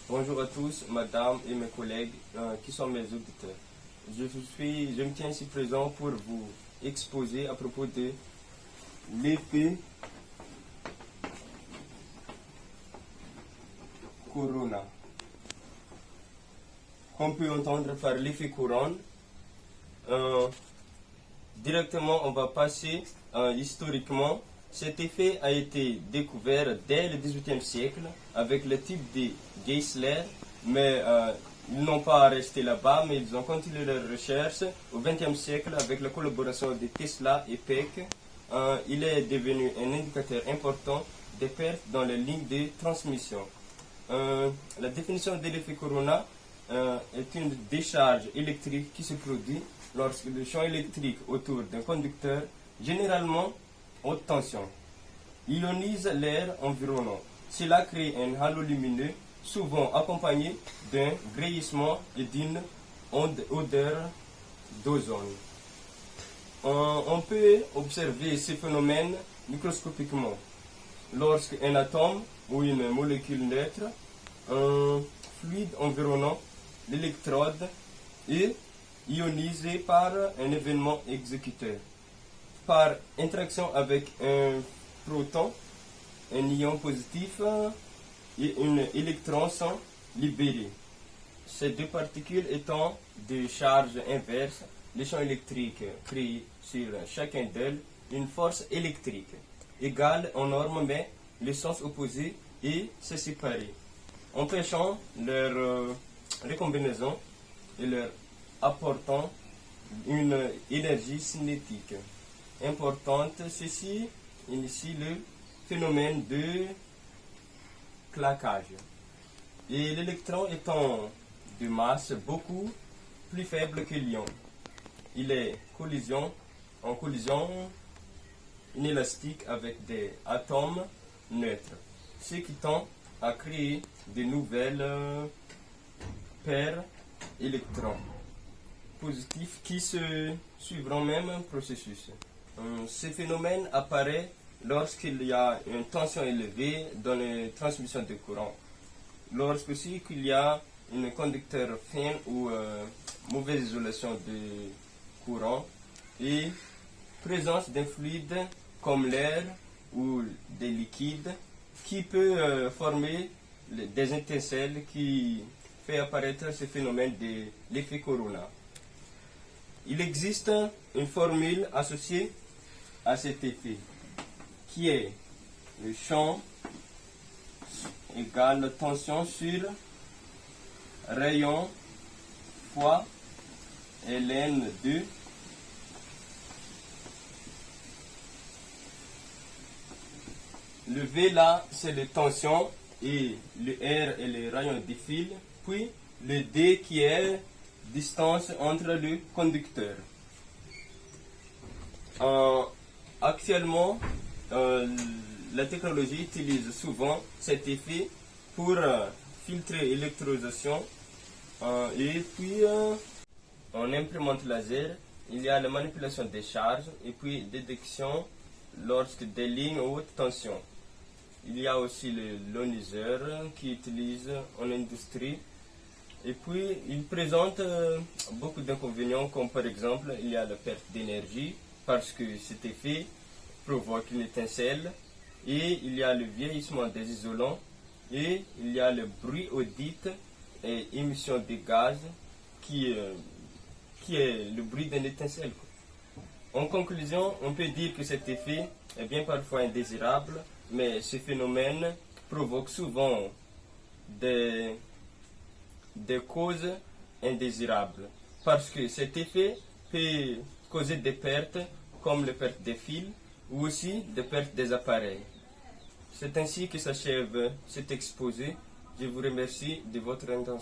Bonjour à tous, madame et mes collègues qui sont mes auditeurs. Je me tiens ici présent pour vous exposer à propos de l'effet Corona. Qu'on peut entendre par l'effet couronne. Directement, on va passer historiquement. Cet effet a été découvert dès le XVIIIe siècle avec le type de Geissler, mais ils n'ont pas resté là-bas, mais ils ont continué leurs recherches au XXe siècle avec la collaboration de Tesla et Peck. Il est devenu un indicateur important des pertes dans les lignes de transmission. La définition de l'effet Corona est une décharge électrique qui se produit lorsque le champ électrique autour d'un conducteur, généralement haute tension, ionise l'air environnant. Cela crée un halo lumineux, souvent accompagné d'un grillissement et d'une odeur d'ozone. On peut observer ces phénomènes microscopiquement. Lorsqu'un atome ou une molécule neutre, un fluide environnant l'électrode est ionisé par un événement exécuteur. Par interaction avec un proton, un ion positif et un électron sont libérés. Ces deux particules étant de charge inverse, les champs électriques créent sur chacun d'elles une force électrique égale en norme, mais le sens opposé est se séparer, empêchant leur recombinaison et leur apportant une énergie cinétique importante. Ceci initie le phénomène de claquage. Et l'électron étant de masse beaucoup plus faible que l'ion, il est en collision inélastique avec des atomes neutres, ce qui tend à créer de nouvelles paires électrons positifs qui se suivront même processus. Ce phénomène apparaît lorsqu'il y a une tension élevée dans la transmission de courant, lorsque aussi qu'il y a un conducteur fin ou mauvaise isolation de courant et présence d'un fluide comme l'air ou des liquides qui peut former des étincelles qui fait apparaître ce phénomène de l'effet Corona. Il existe une formule associée à cet effet qui est le champ égale tension sur rayon fois ln de le V là c'est la tension et le R est le rayon de fil, puis le D qui est distance entre le conducteur. Actuellement, la technologie utilise souvent cet effet pour filtrer l'électrosation et puis en imprimante laser, il y a la manipulation des charges et puis détection lorsque des lignes haute tension. Il y a aussi le ioniseur qui utilise en industrie. Et puis, il présente beaucoup d'inconvénients, comme par exemple, il y a la perte d'énergie, parce que cet effet provoque une étincelle, et il y a le vieillissement des isolants, et il y a le bruit audite et émission de gaz, qui est le bruit d'une étincelle. En conclusion, on peut dire que cet effet est bien parfois indésirable, mais ce phénomène provoque souvent des causes indésirables, parce que cet effet peut causer des pertes comme les pertes des fils ou aussi des pertes des appareils. C'est ainsi que s'achève cet exposé. Je vous remercie de votre attention.